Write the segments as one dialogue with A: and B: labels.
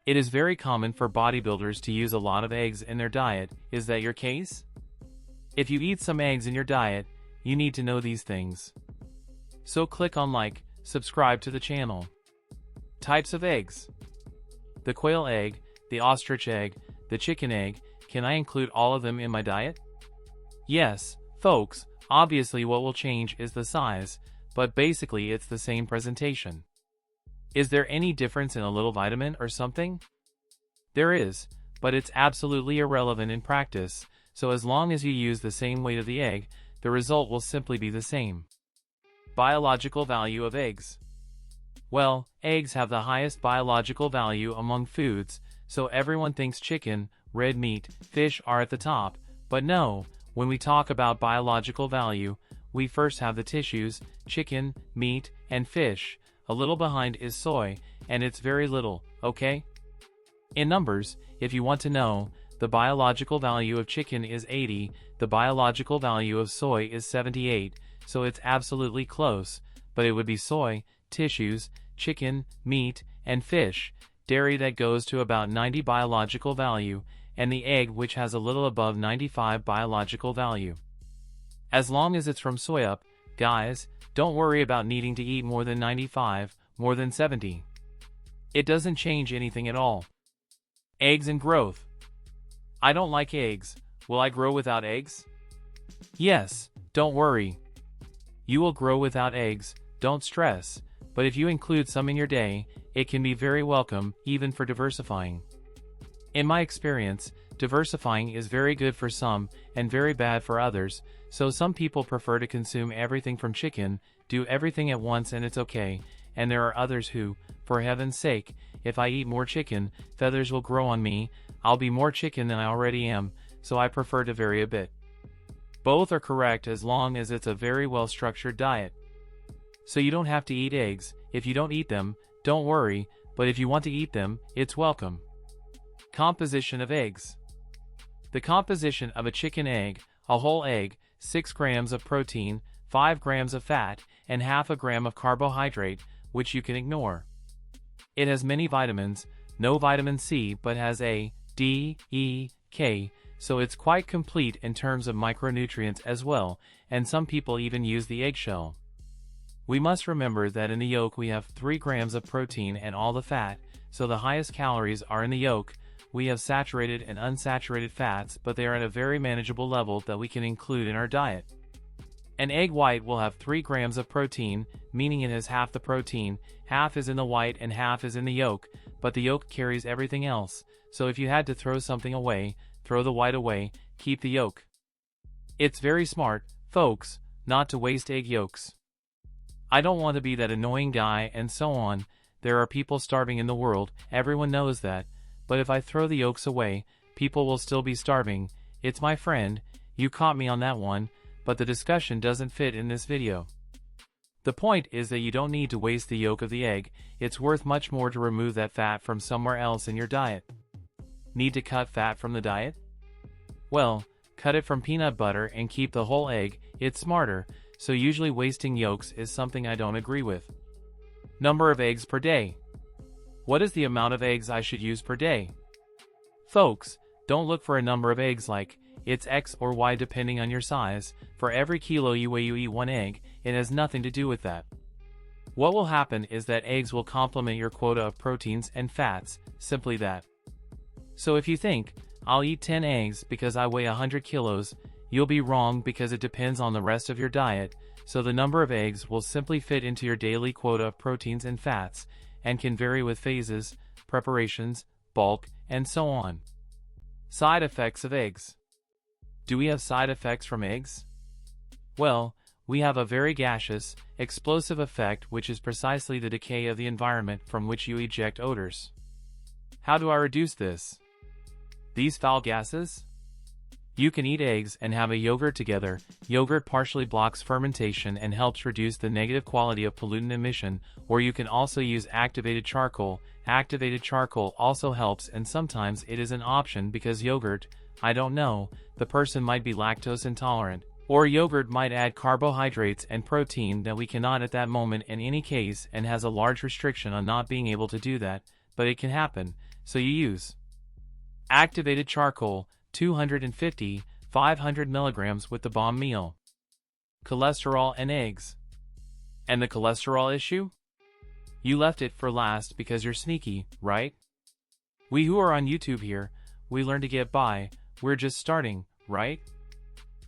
A: It is very common for bodybuilders to use a lot of eggs in their diet. Is that your case? If you eat some eggs in your diet, you need to know these things. So click on like, subscribe to the channel. Types of eggs. The quail egg, the ostrich egg, the chicken egg. Can I include all of them in my diet? Yes, folks, obviously what will change is the size, but basically it's the same presentation. Is there any difference in a little vitamin or something? There is, but it's absolutely irrelevant in practice, so as long as you use the same weight of the egg, the result will simply be the same. Biological value of eggs. Well, eggs have the highest biological value among foods, so everyone thinks chicken, red meat, fish are at the top, but no, when we talk about biological value, we first have the tissues, chicken, meat, and fish. A little behind is soy, and it's very little, okay? In numbers, if you want to know, the biological value of chicken is 80, the biological value of soy is 78, so it's absolutely close, but it would be soy, tissues, chicken, meat, and fish, dairy that goes to about 90 biological value, and the egg which has a little above 95 biological value. As long as it's from soy up, guys, don't worry about needing to eat more than 95, more than 70. It doesn't change anything at all. Eggs and growth. I don't like eggs. Will I grow without eggs? Yes, don't worry. You will grow without eggs, don't stress, but if you include some in your day, it can be very welcome, even for diversifying. In my experience, diversifying is very good for some, and very bad for others, so some people prefer to consume everything from chicken, do everything at once and it's okay, and there are others who, for heaven's sake, if I eat more chicken, feathers will grow on me, I'll be more chicken than I already am, so I prefer to vary a bit. Both are correct as long as it's a very well-structured diet. So you don't have to eat eggs. If you don't eat them, don't worry, but if you want to eat them, it's welcome. Composition of eggs. The composition of a chicken egg, a whole egg, 6 grams of protein, 5 grams of fat, and half a gram of carbohydrate, which you can ignore. It has many vitamins, no vitamin C but has A, D, E, K, so it's quite complete in terms of micronutrients as well, and some people even use the eggshell. We must remember that in the yolk we have 3 grams of protein and all the fat, so the highest calories are in the yolk. We have saturated and unsaturated fats, but they are at a very manageable level that we can include in our diet. An egg white will have 3 grams of protein, meaning it has half the protein, half is in the white and half is in the yolk, but the yolk carries everything else, so if you had to throw something away, throw the white away, keep the yolk. It's very smart, folks, not to waste egg yolks. I don't want to be that annoying guy and so on. There are people starving in the world, everyone knows that, but if I throw the yolks away, people will still be starving. It's my friend, you caught me on that one, but the discussion doesn't fit in this video. The point is that you don't need to waste the yolk of the egg, it's worth much more to remove that fat from somewhere else in your diet. Need to cut fat from the diet? Well, cut it from peanut butter and keep the whole egg, it's smarter, so usually wasting yolks is something I don't agree with. Number of eggs per day. What is the amount of eggs I should use per day? Folks, don't look for a number of eggs like, it's X or Y depending on your size. For every kilo you weigh you eat 1 egg, it has nothing to do with that. What will happen is that eggs will complement your quota of proteins and fats, simply that. So if you think, I'll eat 10 eggs because I weigh 100 kilos, you'll be wrong because it depends on the rest of your diet, so the number of eggs will simply fit into your daily quota of proteins and fats, and can vary with phases, preparations, bulk, and so on. Side effects of eggs. Do we have side effects from eggs? Well, we have a very gaseous, explosive effect which is precisely the decay of the environment from which you eject odors. How do I reduce this? These foul gases? You can eat eggs and have a yogurt together. Yogurt partially blocks fermentation and helps reduce the negative quality of pollutant emission, or you can also use activated charcoal. Activated charcoal also helps, and sometimes it is an option because yogurt, I don't know, the person might be lactose intolerant, or yogurt might add carbohydrates and protein that we cannot at that moment in any case and has a large restriction on not being able to do that, but it can happen, so you use activated charcoal, 250, 500 milligrams with the bomb meal, cholesterol and eggs. And the cholesterol issue? You left it for last because you're sneaky, right? We who are on YouTube here, we learn to get by, we're just starting, right?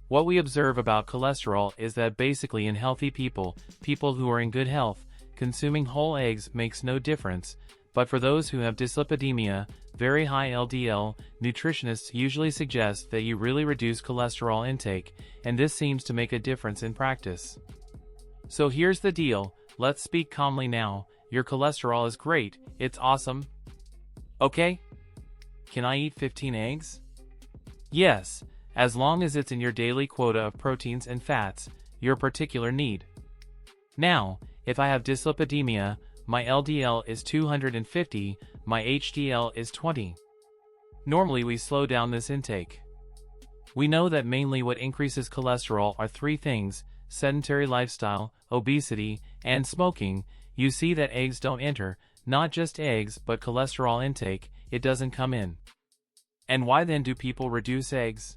A: What we observe about cholesterol is that basically in healthy people, people who are in good health, consuming whole eggs makes no difference, but for those who have dyslipidemia, very high LDL, nutritionists usually suggest that you really reduce cholesterol intake, and this seems to make a difference in practice. So here's the deal, let's speak calmly now, your cholesterol is great, it's awesome. Okay? Can I eat 15 eggs? Yes, as long as it's in your daily quota of proteins and fats, your particular need. Now, if I have dyslipidemia, my LDL is 250, my HDL is 20. Normally we slow down this intake. We know that mainly what increases cholesterol are three things: sedentary lifestyle, obesity, and smoking. You see that eggs don't enter, not just eggs but cholesterol intake, it doesn't come in. And why then do people reduce eggs?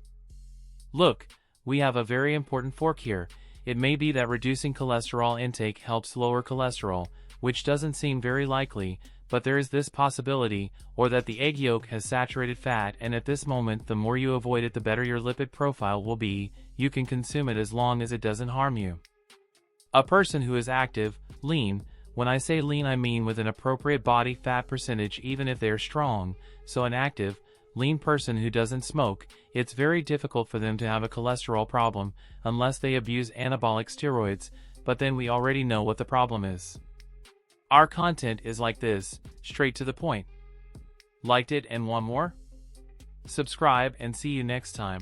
A: Look, we have a very important fork here. It may be that reducing cholesterol intake helps lower cholesterol, which doesn't seem very likely, but there is this possibility, or that the egg yolk has saturated fat, and at this moment the more you avoid it the better your lipid profile will be. You can consume it as long as it doesn't harm you. A person who is active, lean, when I say lean I mean with an appropriate body fat percentage even if they are strong, so an active, lean person who doesn't smoke, it's very difficult for them to have a cholesterol problem unless they abuse anabolic steroids, but then we already know what the problem is. Our content is like this, straight to the point. Liked it and want more? Subscribe and see you next time.